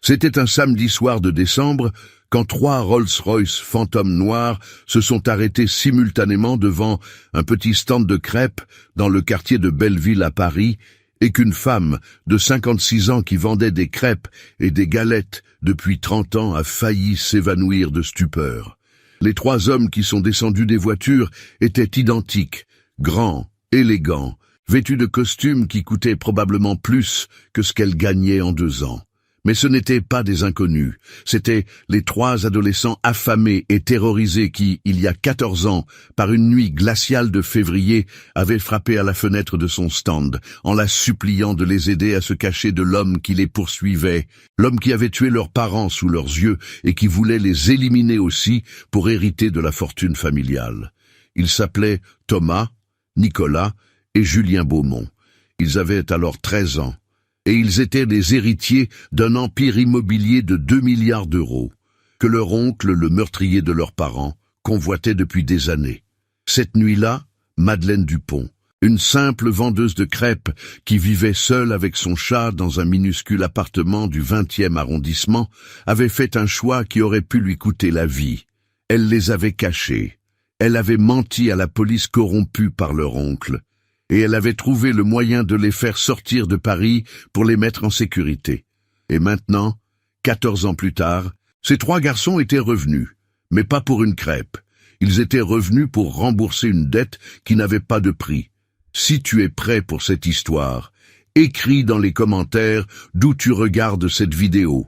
C'était un samedi soir de décembre, quand 3 Rolls-Royce Phantom noirs se sont arrêtés simultanément devant un petit stand de crêpes dans le quartier de Belleville à Paris, et qu'une femme de 56 ans qui vendait des crêpes et des galettes depuis 30 ans a failli s'évanouir de stupeur. Les 3 hommes qui sont descendus des voitures étaient identiques, grands, élégants, vêtus de costumes qui coûtaient probablement plus que ce qu'elles gagnaient en 2 ans. Mais ce n'étaient pas des inconnus, c'étaient les 3 adolescents affamés et terrorisés qui, il y a 14 ans, par une nuit glaciale de février, avaient frappé à la fenêtre de son stand, en la suppliant de les aider à se cacher de l'homme qui les poursuivait, l'homme qui avait tué leurs parents sous leurs yeux et qui voulait les éliminer aussi pour hériter de la fortune familiale. Ils s'appelaient Thomas, Nicolas et Julien Beaumont. Ils avaient alors 13 ans. Et ils étaient les héritiers d'un empire immobilier de 2 milliards d'euros, que leur oncle, le meurtrier de leurs parents, convoitait depuis des années. Cette nuit-là, Madeleine Dupont, une simple vendeuse de crêpes qui vivait seule avec son chat dans un minuscule appartement du 20e arrondissement, avait fait un choix qui aurait pu lui coûter la vie. Elle les avait cachés. Elle avait menti à la police corrompue par leur oncle. Et elle avait trouvé le moyen de les faire sortir de Paris pour les mettre en sécurité. Et maintenant, 14 ans plus tard, ces 3 garçons étaient revenus, mais pas pour une crêpe. Ils étaient revenus pour rembourser une dette qui n'avait pas de prix. Si tu es prêt pour cette histoire, écris dans les commentaires d'où tu regardes cette vidéo.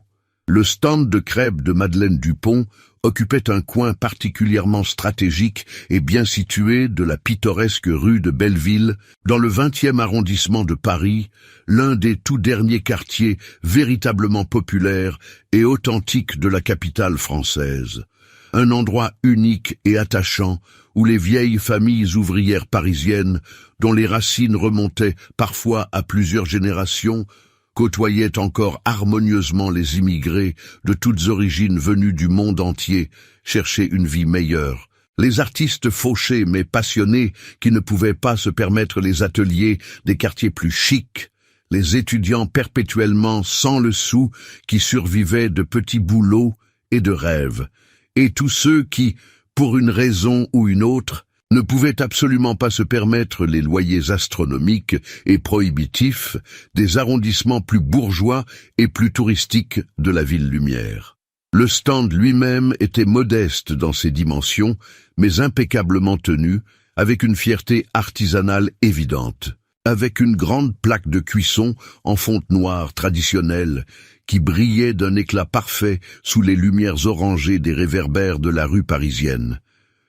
Le stand de crêpes de Madeleine Dupont occupait un coin particulièrement stratégique et bien situé de la pittoresque rue de Belleville, dans le 20e arrondissement de Paris, l'un des tout derniers quartiers véritablement populaires et authentiques de la capitale française. Un endroit unique et attachant où les vieilles familles ouvrières parisiennes, dont les racines remontaient parfois à plusieurs générations, côtoyaient encore harmonieusement les immigrés de toutes origines venus du monde entier chercher une vie meilleure. Les artistes fauchés mais passionnés qui ne pouvaient pas se permettre les ateliers des quartiers plus chics, les étudiants perpétuellement sans le sou qui survivaient de petits boulots et de rêves, et tous ceux qui, pour une raison ou une autre, ne pouvaient absolument pas se permettre les loyers astronomiques et prohibitifs des arrondissements plus bourgeois et plus touristiques de la ville lumière. Le stand lui-même était modeste dans ses dimensions, mais impeccablement tenu, avec une fierté artisanale évidente, avec une grande plaque de cuisson en fonte noire traditionnelle qui brillait d'un éclat parfait sous les lumières orangées des réverbères de la rue parisienne.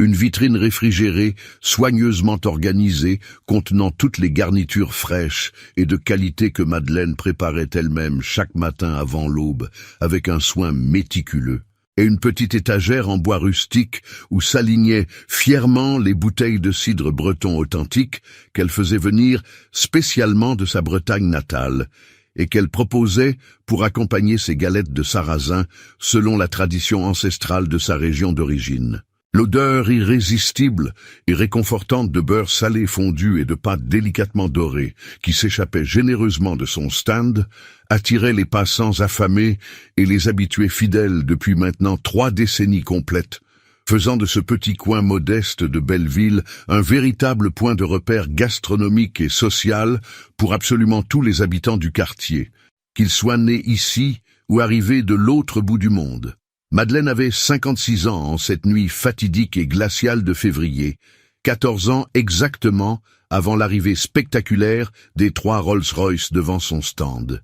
Une vitrine réfrigérée, soigneusement organisée, contenant toutes les garnitures fraîches et de qualité que Madeleine préparait elle-même chaque matin avant l'aube, avec un soin méticuleux. Et une petite étagère en bois rustique où s'alignaient fièrement les bouteilles de cidre breton authentique qu'elle faisait venir spécialement de sa Bretagne natale, et qu'elle proposait pour accompagner ses galettes de sarrasin selon la tradition ancestrale de sa région d'origine. L'odeur irrésistible et réconfortante de beurre salé fondu et de pâtes délicatement dorées, qui s'échappait généreusement de son stand, attirait les passants affamés et les habitués fidèles depuis maintenant 3 décennies complètes, faisant de ce petit coin modeste de Belleville un véritable point de repère gastronomique et social pour absolument tous les habitants du quartier, qu'ils soient nés ici ou arrivés de l'autre bout du monde. Madeleine avait 56 ans en cette nuit fatidique et glaciale de février, 14 ans exactement avant l'arrivée spectaculaire des 3 Rolls-Royce devant son stand.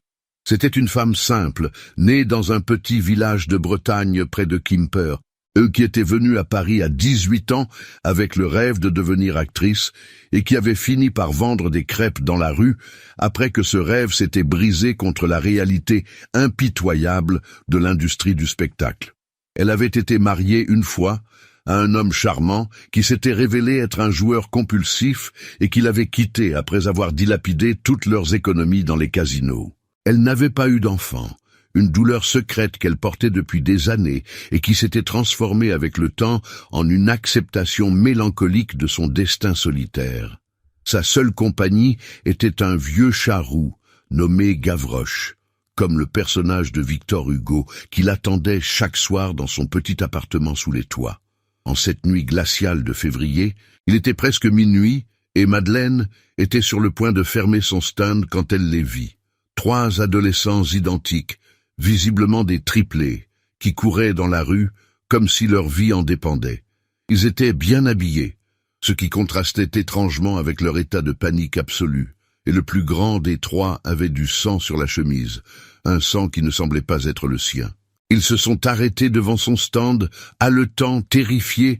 C'était une femme simple, née dans un petit village de Bretagne près de Quimper, eux qui étaient venus à Paris à 18 ans avec le rêve de devenir actrice et qui avaient fini par vendre des crêpes dans la rue après que ce rêve s'était brisé contre la réalité impitoyable de l'industrie du spectacle. Elle avait été mariée une fois à un homme charmant qui s'était révélé être un joueur compulsif et qui l'avait quitté après avoir dilapidé toutes leurs économies dans les casinos. Elle n'avait pas eu d'enfant, une douleur secrète qu'elle portait depuis des années et qui s'était transformée avec le temps en une acceptation mélancolique de son destin solitaire. Sa seule compagnie était un vieux chat roux, nommé Gavroche, comme le personnage de Victor Hugo qui l'attendait chaque soir dans son petit appartement sous les toits. En cette nuit glaciale de février, il était presque minuit et Madeleine était sur le point de fermer son stand quand elle les vit. 3 adolescents identiques, visiblement des triplés, qui couraient dans la rue comme si leur vie en dépendait. Ils étaient bien habillés, ce qui contrastait étrangement avec leur état de panique absolue, et le plus grand des 3 avait du sang sur la chemise, un sang qui ne semblait pas être le sien. Ils se sont arrêtés devant son stand, haletants, terrifiés,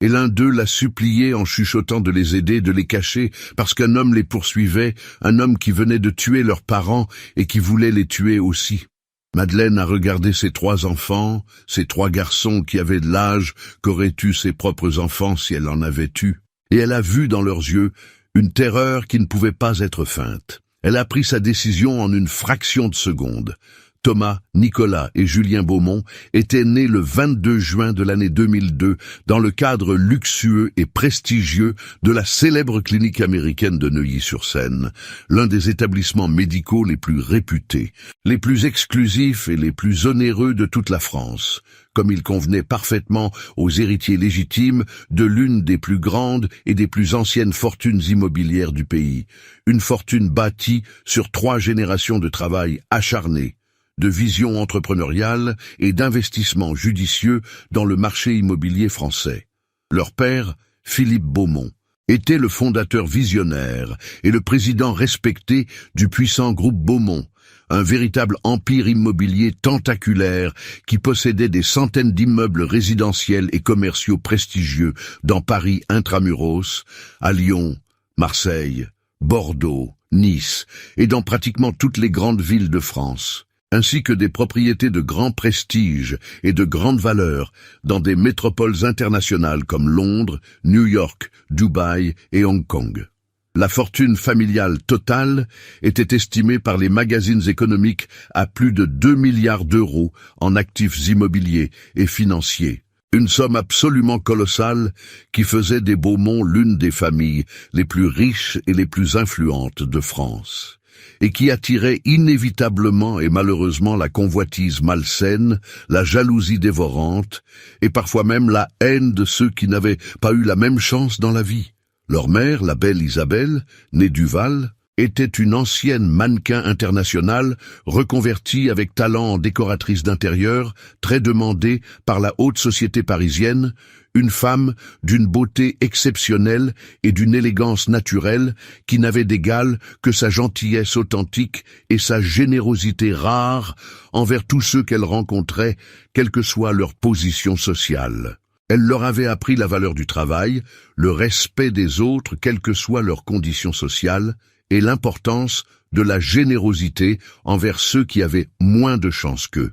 et l'un d'eux l'a supplié en chuchotant de les aider, de les cacher, parce qu'un homme les poursuivait, un homme qui venait de tuer leurs parents et qui voulait les tuer aussi. Madeleine a regardé ses 3 enfants, ces 3 garçons qui avaient de l'âge qu'auraient eu ses propres enfants si elle en avait eu, et elle a vu dans leurs yeux une terreur qui ne pouvait pas être feinte. Elle a pris sa décision en une fraction de seconde. Thomas, Nicolas et Julien Beaumont étaient nés le 22 juin de l'année 2002 dans le cadre luxueux et prestigieux de la célèbre clinique américaine de Neuilly-sur-Seine, l'un des établissements médicaux les plus réputés, les plus exclusifs et les plus onéreux de toute la France, comme il convenait parfaitement aux héritiers légitimes de l'une des plus grandes et des plus anciennes fortunes immobilières du pays, une fortune bâtie sur 3 générations de travail acharné, de vision entrepreneuriale et d'investissement judicieux dans le marché immobilier français. Leur père, Philippe Beaumont, était le fondateur visionnaire et le président respecté du puissant groupe Beaumont, un véritable empire immobilier tentaculaire qui possédait des centaines d'immeubles résidentiels et commerciaux prestigieux dans Paris intramuros, à Lyon, Marseille, Bordeaux, Nice et dans pratiquement toutes les grandes villes de France, ainsi que des propriétés de grand prestige et de grande valeur dans des métropoles internationales comme Londres, New York, Dubaï et Hong Kong. La fortune familiale totale était estimée par les magazines économiques à plus de 2 milliards d'euros en actifs immobiliers et financiers. Une somme absolument colossale qui faisait des Beaumont l'une des familles les plus riches et les plus influentes de France, et qui attirait inévitablement et malheureusement la convoitise malsaine, la jalousie dévorante, et parfois même la haine de ceux qui n'avaient pas eu la même chance dans la vie. Leur mère, la belle Isabelle, née Duval, était une ancienne mannequin internationale reconvertie avec talent en décoratrice d'intérieur, très demandée par la haute société parisienne, une femme d'une beauté exceptionnelle et d'une élégance naturelle qui n'avait d'égal que sa gentillesse authentique et sa générosité rare envers tous ceux qu'elle rencontrait, quelle que soit leur position sociale. Elle leur avait appris la valeur du travail, le respect des autres, quelle que soit leur condition sociale, et l'importance de la générosité envers ceux qui avaient moins de chance qu'eux.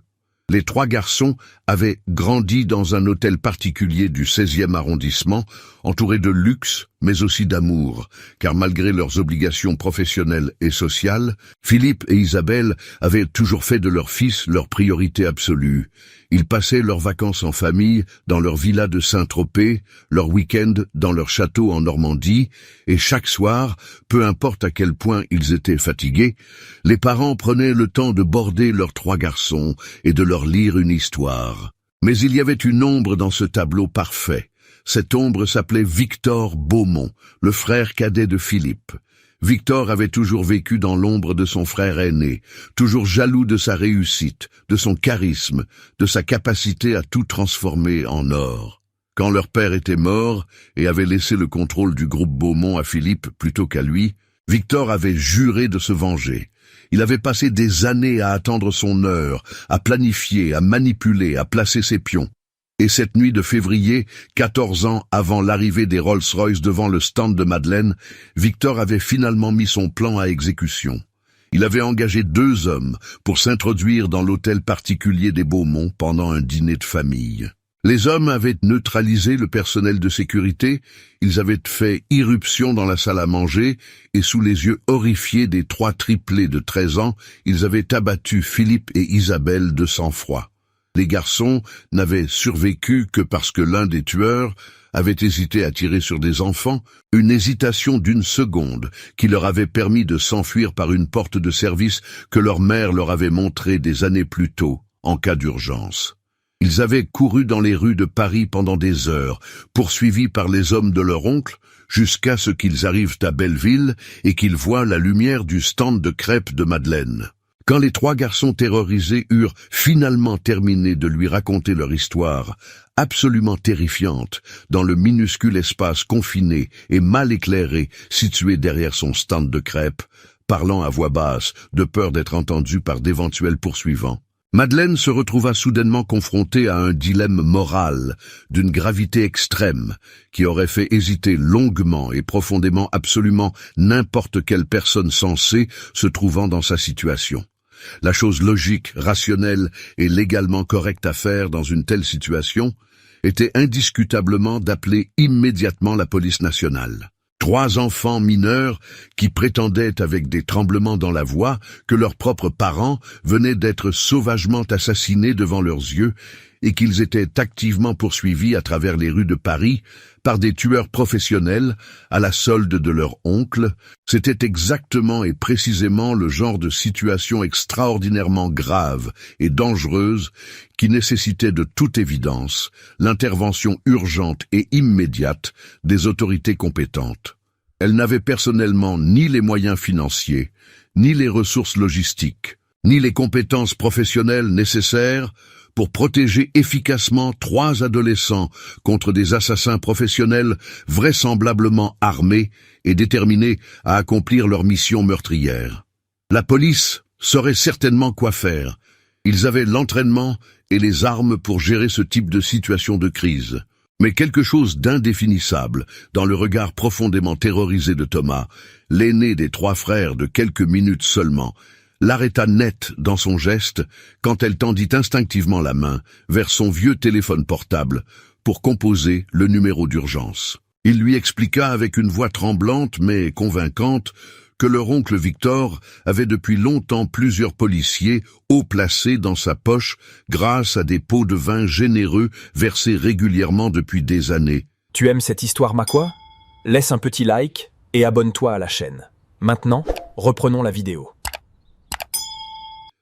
Les 3 garçons avaient grandi dans un hôtel particulier du 16e arrondissement, entouré de luxe, mais aussi d'amour, car malgré leurs obligations professionnelles et sociales, Philippe et Isabelle avaient toujours fait de leur fils leur priorité absolue. Ils passaient leurs vacances en famille dans leur villa de Saint-Tropez, leurs week-ends dans leur château en Normandie, et chaque soir, peu importe à quel point ils étaient fatigués, les parents prenaient le temps de border leurs 3 garçons et de leur lire une histoire. Mais il y avait une ombre dans ce tableau parfait. Cette ombre s'appelait Victor Beaumont, le frère cadet de Philippe. Victor avait toujours vécu dans l'ombre de son frère aîné, toujours jaloux de sa réussite, de son charisme, de sa capacité à tout transformer en or. Quand leur père était mort et avait laissé le contrôle du groupe Beaumont à Philippe plutôt qu'à lui, Victor avait juré de se venger. Il avait passé des années à attendre son heure, à planifier, à manipuler, à placer ses pions. Et cette nuit de février, 14 ans avant l'arrivée des Rolls-Royce devant le stand de Madeleine, Victor avait finalement mis son plan à exécution. Il avait engagé 2 hommes pour s'introduire dans l'hôtel particulier des Beaumont pendant un dîner de famille. Les hommes avaient neutralisé le personnel de sécurité, ils avaient fait irruption dans la salle à manger, et sous les yeux horrifiés des 3 triplés de 13 ans, ils avaient abattu Philippe et Isabelle de sang-froid. Les garçons n'avaient survécu que parce que l'un des tueurs avait hésité à tirer sur des enfants, une hésitation d'une seconde qui leur avait permis de s'enfuir par une porte de service que leur mère leur avait montrée des années plus tôt, en cas d'urgence. Ils avaient couru dans les rues de Paris pendant des heures, poursuivis par les hommes de leur oncle, jusqu'à ce qu'ils arrivent à Belleville et qu'ils voient la lumière du stand de crêpes de Madeleine. Quand les trois garçons terrorisés eurent finalement terminé de lui raconter leur histoire, absolument terrifiante, dans le minuscule espace confiné et mal éclairé situé derrière son stand de crêpes, parlant à voix basse, de peur d'être entendu par d'éventuels poursuivants, Madeleine se retrouva soudainement confrontée à un dilemme moral d'une gravité extrême qui aurait fait hésiter longuement et profondément absolument n'importe quelle personne sensée se trouvant dans sa situation. La chose logique, rationnelle et légalement correcte à faire dans une telle situation était indiscutablement d'appeler immédiatement la police nationale. 3 enfants mineurs qui prétendaient avec des tremblements dans la voix que leurs propres parents venaient d'être sauvagement assassinés devant leurs yeux et qu'ils étaient activement poursuivis à travers les rues de Paris par des tueurs professionnels à la solde de leur oncle, c'était exactement et précisément le genre de situation extraordinairement grave et dangereuse qui nécessitait de toute évidence l'intervention urgente et immédiate des autorités compétentes. Elle n'avait personnellement ni les moyens financiers, ni les ressources logistiques, ni les compétences professionnelles nécessaires pour protéger efficacement 3 adolescents contre des assassins professionnels vraisemblablement armés et déterminés à accomplir leur mission meurtrière. La police saurait certainement quoi faire. Ils avaient l'entraînement et les armes pour gérer ce type de situation de crise. Mais quelque chose d'indéfinissable dans le regard profondément terrorisé de Thomas, l'aîné des 3 frères de quelques minutes seulement, l'arrêta net dans son geste quand elle tendit instinctivement la main vers son vieux téléphone portable pour composer le numéro d'urgence. Il lui expliqua avec une voix tremblante mais convaincante que leur oncle Victor avait depuis longtemps plusieurs policiers haut placés dans sa poche grâce à des pots de vin généreux versés régulièrement depuis des années. Tu aimes cette histoire, Makwa? Laisse un petit like et abonne-toi à la chaîne. Maintenant, reprenons la vidéo.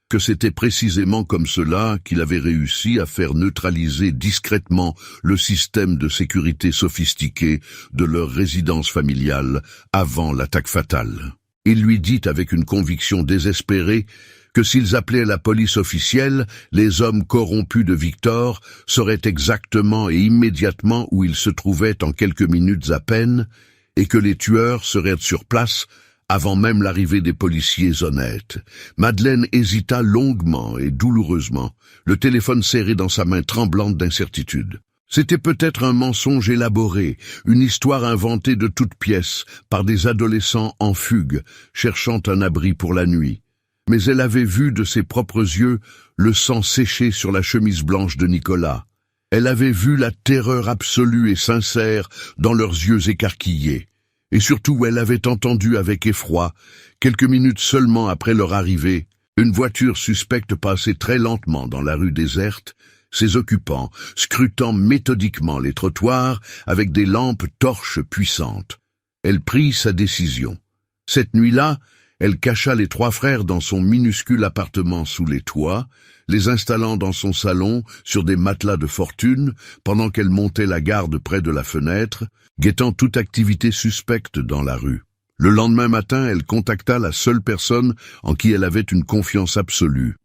Que c'était précisément comme cela qu'il avait réussi à faire neutraliser discrètement le système de sécurité sophistiqué de leur résidence familiale avant l'attaque fatale. Il lui dit avec une conviction désespérée que s'ils appelaient la police officielle, les hommes corrompus de Victor sauraient exactement et immédiatement où ils se trouvaient en quelques minutes à peine, et que les tueurs seraient sur place avant même l'arrivée des policiers honnêtes. Madeleine hésita longuement et douloureusement, le téléphone serré dans sa main tremblante d'incertitude. C'était peut-être un mensonge élaboré, une histoire inventée de toutes pièces par des adolescents en fugue, cherchant un abri pour la nuit. Mais elle avait vu de ses propres yeux le sang sécher sur la chemise blanche de Nicolas. Elle avait vu la terreur absolue et sincère dans leurs yeux écarquillés. Et surtout, elle avait entendu avec effroi, quelques minutes seulement après leur arrivée, une voiture suspecte passer très lentement dans la rue déserte, ses occupants scrutant méthodiquement les trottoirs avec des lampes torches puissantes. Elle prit sa décision. Cette nuit-là, elle cacha les 3 frères dans son minuscule appartement sous les toits, les installant dans son salon sur des matelas de fortune pendant qu'elle montait la garde près de la fenêtre, guettant toute activité suspecte dans la rue. Le lendemain matin, elle contacta la seule personne en qui elle avait une confiance absolue.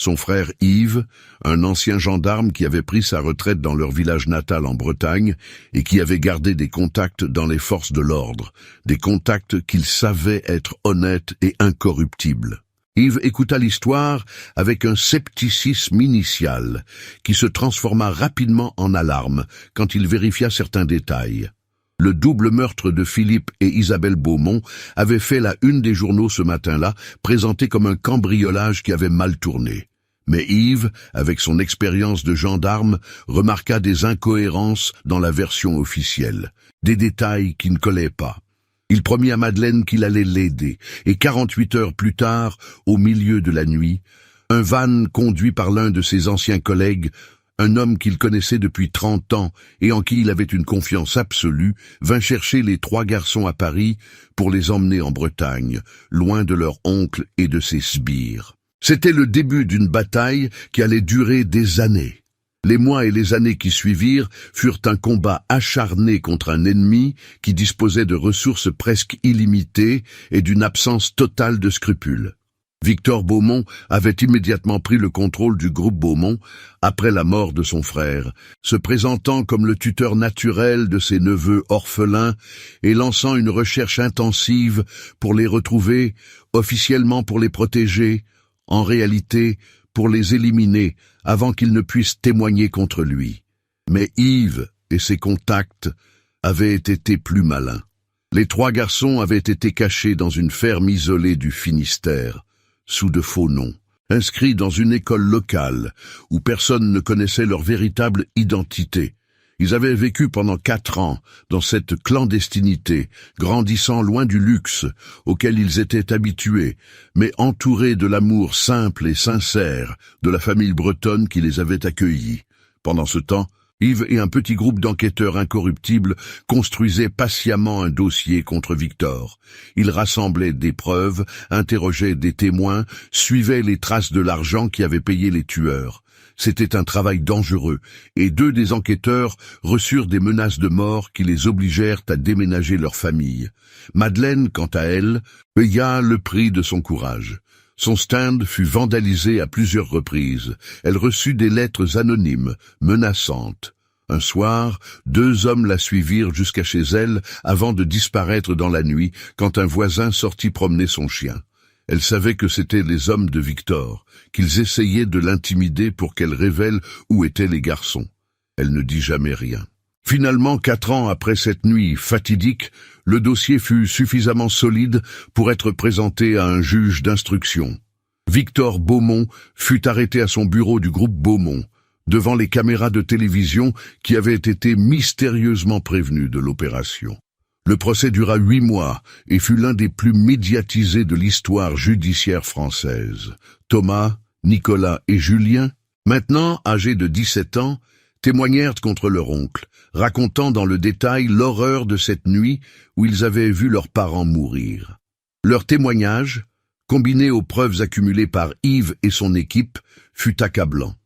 Son frère Yves, un ancien gendarme qui avait pris sa retraite dans leur village natal en Bretagne et qui avait gardé des contacts dans les forces de l'ordre, des contacts qu'il savait être honnêtes et incorruptibles. Yves écouta l'histoire avec un scepticisme initial qui se transforma rapidement en alarme quand il vérifia certains détails. Le double meurtre de Philippe et Isabelle Beaumont avait fait la une des journaux ce matin-là, présenté comme un cambriolage qui avait mal tourné. Mais Yves, avec son expérience de gendarme, remarqua des incohérences dans la version officielle, des détails qui ne collaient pas. Il promit à Madeleine qu'il allait l'aider, et 48 heures plus tard, au milieu de la nuit, Un van conduit par l'un de ses anciens collègues, un homme qu'il connaissait depuis 30 ans et en qui il avait une confiance absolue, vint chercher les 3 garçons à Paris pour les emmener en Bretagne, loin de leur oncle et de ses sbires. C'était le début d'une bataille qui allait durer des années. Les mois et les années qui suivirent furent un combat acharné contre un ennemi qui disposait de ressources presque illimitées et d'une absence totale de scrupules. Victor Beaumont avait immédiatement pris le contrôle du groupe Beaumont après la mort de son frère, se présentant comme le tuteur naturel de ses neveux orphelins et lançant une recherche intensive pour les retrouver, officiellement pour les protéger, en réalité pour les éliminer avant qu'ils ne puissent témoigner contre lui. Mais Yves et ses contacts avaient été plus malins. Les 3 garçons avaient été cachés dans une ferme isolée du Finistère, sous de faux noms, inscrits dans une école locale où personne ne connaissait leur véritable identité. Ils avaient vécu pendant 4 ans dans cette clandestinité, grandissant loin du luxe auquel ils étaient habitués, mais entourés de l'amour simple et sincère de la famille bretonne qui les avait accueillis. Pendant ce temps, Yves et un petit groupe d'enquêteurs incorruptibles construisaient patiemment un dossier contre Victor. Ils rassemblaient des preuves, interrogeaient des témoins, suivaient les traces de l'argent qui avait payé les tueurs. C'était un travail dangereux, et 2 des enquêteurs reçurent des menaces de mort qui les obligèrent à déménager leur famille. Madeleine, quant à elle, paya le prix de son courage. Son stand fut vandalisé à plusieurs reprises. Elle reçut des lettres anonymes, menaçantes. Un soir, 2 hommes la suivirent jusqu'à chez elle avant de disparaître dans la nuit quand un voisin sortit promener son chien. Elle savait que c'étaient les hommes de Victor, qu'ils essayaient de l'intimider pour qu'elle révèle où étaient les garçons. Elle ne dit jamais rien. Finalement, 4 ans après cette nuit fatidique, le dossier fut suffisamment solide pour être présenté à un juge d'instruction. Victor Beaumont fut arrêté à son bureau du groupe Beaumont, devant les caméras de télévision qui avaient été mystérieusement prévenues de l'opération. Le procès dura 8 mois et fut l'un des plus médiatisés de l'histoire judiciaire française. Thomas, Nicolas et Julien, maintenant âgés de 17 ans, témoignèrent contre leur oncle, racontant dans le détail l'horreur de cette nuit où ils avaient vu leurs parents mourir. Leur témoignage, combiné aux preuves accumulées par Yves et son équipe, fut accablant.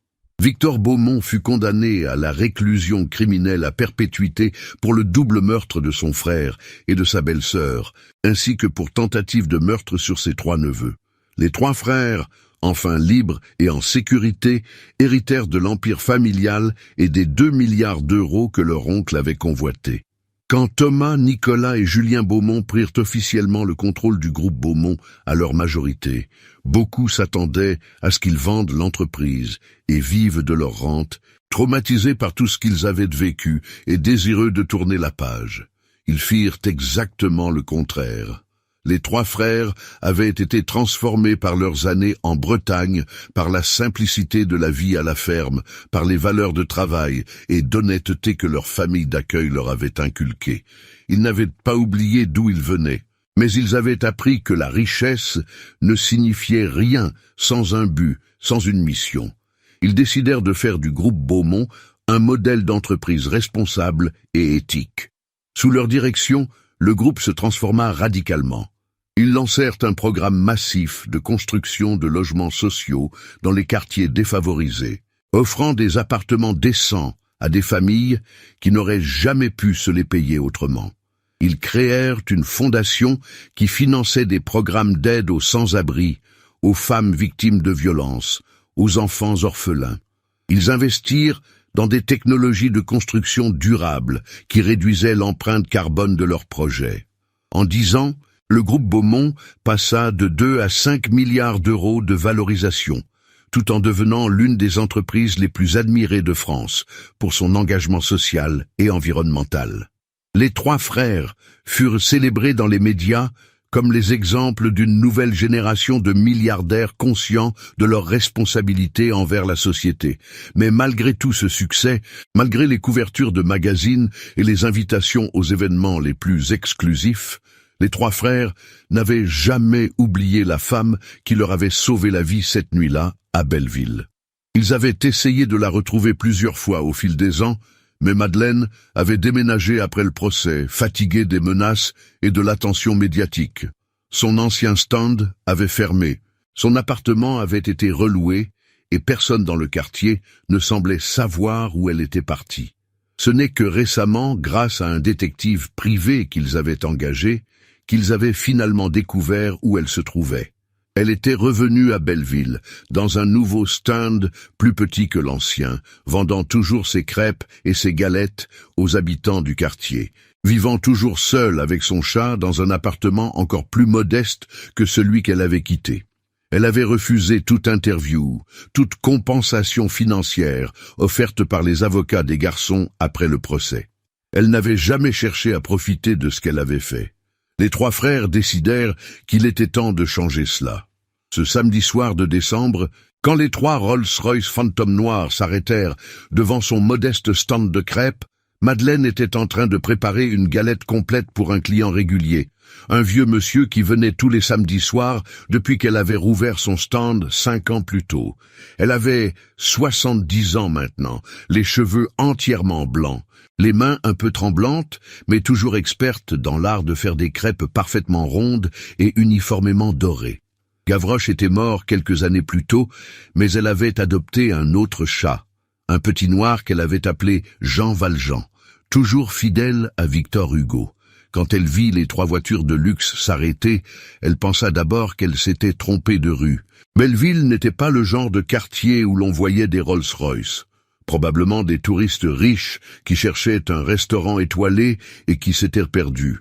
Victor Beaumont fut condamné à la réclusion criminelle à perpétuité pour le double meurtre de son frère et de sa belle-sœur, ainsi que pour tentative de meurtre sur ses 3 neveux. Les 3 frères, enfin libres et en sécurité, héritèrent de l'empire familial et des 2 milliards d'euros que leur oncle avait convoités. Quand Thomas, Nicolas et Julien Beaumont prirent officiellement le contrôle du groupe Beaumont à leur majorité, beaucoup s'attendaient à ce qu'ils vendent l'entreprise et vivent de leur rente, traumatisés par tout ce qu'ils avaient vécu et désireux de tourner la page. Ils firent exactement le contraire. Les 3 frères avaient été transformés par leurs années en Bretagne, par la simplicité de la vie à la ferme, par les valeurs de travail et d'honnêteté que leur famille d'accueil leur avait inculquées. Ils n'avaient pas oublié d'où ils venaient, mais ils avaient appris que la richesse ne signifiait rien sans un but, sans une mission. Ils décidèrent de faire du groupe Beaumont un modèle d'entreprise responsable et éthique. Sous leur direction, le groupe se transforma radicalement. Ils lancèrent un programme massif de construction de logements sociaux dans les quartiers défavorisés, offrant des appartements décents à des familles qui n'auraient jamais pu se les payer autrement. Ils créèrent une fondation qui finançait des programmes d'aide aux sans-abri, aux femmes victimes de violences, aux enfants orphelins. Ils investirent dans des technologies de construction durables qui réduisaient l'empreinte carbone de leurs projets. En 10 ans, le groupe Beaumont passa de 2 à 5 milliards d'euros de valorisation, tout en devenant l'une des entreprises les plus admirées de France pour son engagement social et environnemental. Les 3 frères furent célébrés dans les médias comme les exemples d'une nouvelle génération de milliardaires conscients de leurs responsabilités envers la société. Mais malgré tout ce succès, malgré les couvertures de magazines et les invitations aux événements les plus exclusifs, les 3 frères n'avaient jamais oublié la femme qui leur avait sauvé la vie cette nuit-là à Belleville. Ils avaient essayé de la retrouver plusieurs fois au fil des ans, mais Madeleine avait déménagé après le procès, fatiguée des menaces et de l'attention médiatique. Son ancien stand avait fermé, son appartement avait été reloué, et personne dans le quartier ne semblait savoir où elle était partie. Ce n'est que récemment, grâce à un détective privé qu'ils avaient engagé, qu'ils avaient finalement découvert où elle se trouvait. Elle était revenue à Belleville, dans un nouveau stand plus petit que l'ancien, vendant toujours ses crêpes et ses galettes aux habitants du quartier, vivant toujours seule avec son chat dans un appartement encore plus modeste que celui qu'elle avait quitté. Elle avait refusé toute interview, toute compensation financière offerte par les avocats des garçons après le procès. Elle n'avait jamais cherché à profiter de ce qu'elle avait fait. Les trois frères décidèrent qu'il était temps de changer cela. Ce samedi soir de décembre, quand les trois Rolls-Royce Phantom noirs s'arrêtèrent devant son modeste stand de crêpes, Madeleine était en train de préparer une galette complète pour un client régulier, un vieux monsieur qui venait tous les samedis soirs depuis qu'elle avait rouvert son stand 5 ans plus tôt. Elle avait 70 ans maintenant, les cheveux entièrement blancs, les mains un peu tremblantes, mais toujours experte dans l'art de faire des crêpes parfaitement rondes et uniformément dorées. Gavroche était mort quelques années plus tôt, mais elle avait adopté un autre chat, un petit noir qu'elle avait appelé Jean Valjean, toujours fidèle à Victor Hugo. Quand elle vit les trois voitures de luxe s'arrêter, elle pensa d'abord qu'elle s'était trompée de rue. Belleville n'était pas le genre de quartier où l'on voyait des Rolls-Royce. Probablement des touristes riches qui cherchaient un restaurant étoilé et qui s'étaient perdus.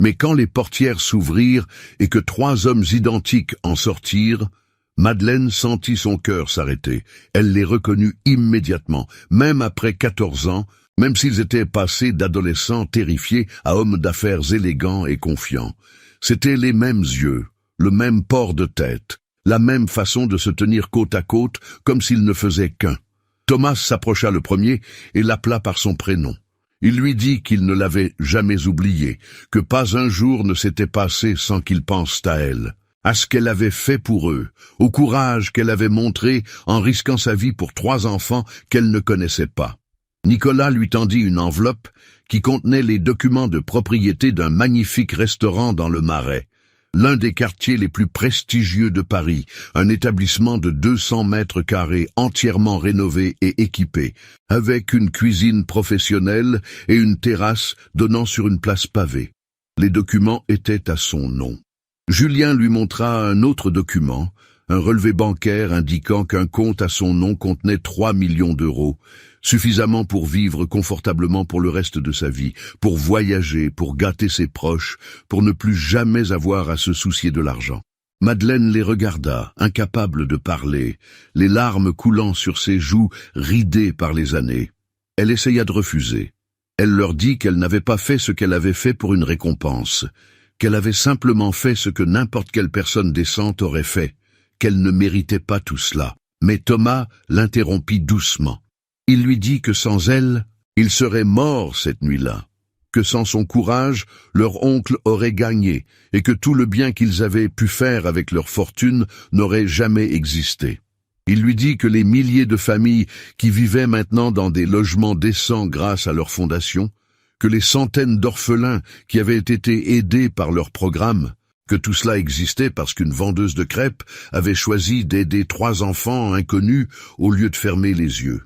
Mais quand les portières s'ouvrirent et que 3 hommes identiques en sortirent, Madeleine sentit son cœur s'arrêter. Elle les reconnut immédiatement, même après 14 ans, même s'ils étaient passés d'adolescents terrifiés à hommes d'affaires élégants et confiants. C'étaient les mêmes yeux, le même port de tête, la même façon de se tenir côte à côte, comme s'ils ne faisaient qu'un. Thomas s'approcha le premier et l'appela par son prénom. Il lui dit qu'il ne l'avait jamais oublié, que pas un jour ne s'était passé sans qu'ils pensent à elle, à ce qu'elle avait fait pour eux, au courage qu'elle avait montré en risquant sa vie pour 3 enfants qu'elle ne connaissait pas. Nicolas lui tendit une enveloppe qui contenait les documents de propriété d'un magnifique restaurant dans le Marais, l'un des quartiers les plus prestigieux de Paris, un établissement de 200 mètres carrés entièrement rénové et équipé, avec une cuisine professionnelle et une terrasse donnant sur une place pavée. Les documents étaient à son nom. Julien lui montra un autre document, un relevé bancaire indiquant qu'un compte à son nom contenait 3 millions d'euros, suffisamment pour vivre confortablement pour le reste de sa vie, pour voyager, pour gâter ses proches, pour ne plus jamais avoir à se soucier de l'argent. Madeleine les regarda, incapable de parler, les larmes coulant sur ses joues ridées par les années. Elle essaya de refuser. Elle leur dit qu'elle n'avait pas fait ce qu'elle avait fait pour une récompense, qu'elle avait simplement fait ce que n'importe quelle personne décente aurait fait, qu'elle ne méritait pas tout cela. Mais Thomas l'interrompit doucement. Il lui dit que sans elle, il serait mort cette nuit-là, que sans son courage, leur oncle aurait gagné, et que tout le bien qu'ils avaient pu faire avec leur fortune n'aurait jamais existé. Il lui dit que les milliers de familles qui vivaient maintenant dans des logements décents grâce à leur fondation, que les centaines d'orphelins qui avaient été aidés par leur programme, que tout cela existait parce qu'une vendeuse de crêpes avait choisi d'aider 3 enfants inconnus au lieu de fermer les yeux.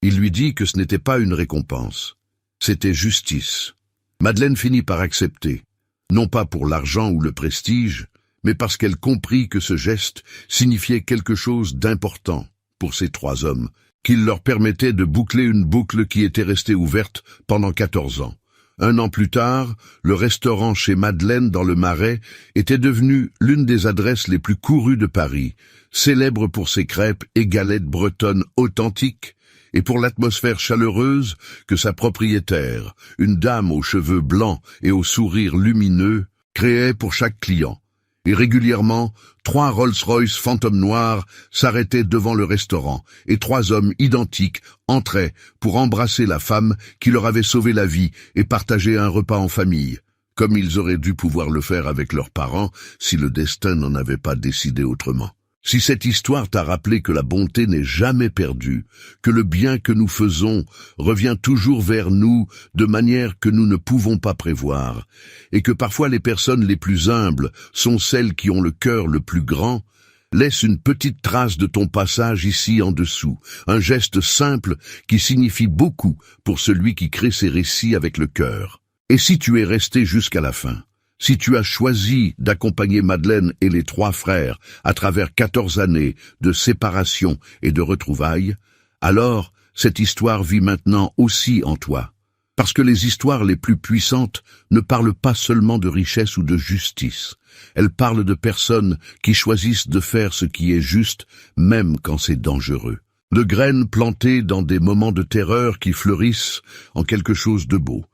Il lui dit que ce n'était pas une récompense, c'était justice. Madeleine finit par accepter, non pas pour l'argent ou le prestige, mais parce qu'elle comprit que ce geste signifiait quelque chose d'important pour ces 3 hommes, qu'il leur permettait de boucler une boucle qui était restée ouverte pendant 14 ans. 1 an plus tard, le restaurant chez Madeleine dans le Marais était devenu l'une des adresses les plus courues de Paris, célèbre pour ses crêpes et galettes bretonnes authentiques, et pour l'atmosphère chaleureuse que sa propriétaire, une dame aux cheveux blancs et au sourire lumineux, créait pour chaque client. Et régulièrement, 3 Rolls-Royce Phantom noirs s'arrêtaient devant le restaurant, et 3 hommes identiques entraient pour embrasser la femme qui leur avait sauvé la vie et partager un repas en famille, comme ils auraient dû pouvoir le faire avec leurs parents si le destin n'en avait pas décidé autrement. Si cette histoire t'a rappelé que la bonté n'est jamais perdue, que le bien que nous faisons revient toujours vers nous de manière que nous ne pouvons pas prévoir, et que parfois les personnes les plus humbles sont celles qui ont le cœur le plus grand, laisse une petite trace de ton passage ici en dessous, un geste simple qui signifie beaucoup pour celui qui crée ses récits avec le cœur. Et si tu es resté jusqu'à la fin, si tu as choisi d'accompagner Madeleine et les 3 frères à travers 14 années de séparation et de retrouvailles, alors cette histoire vit maintenant aussi en toi. Parce que les histoires les plus puissantes ne parlent pas seulement de richesse ou de justice. Elles parlent de personnes qui choisissent de faire ce qui est juste, même quand c'est dangereux. De graines plantées dans des moments de terreur qui fleurissent en quelque chose de beau,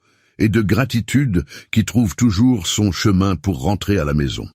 et de gratitude qui trouve toujours son chemin pour rentrer à la maison.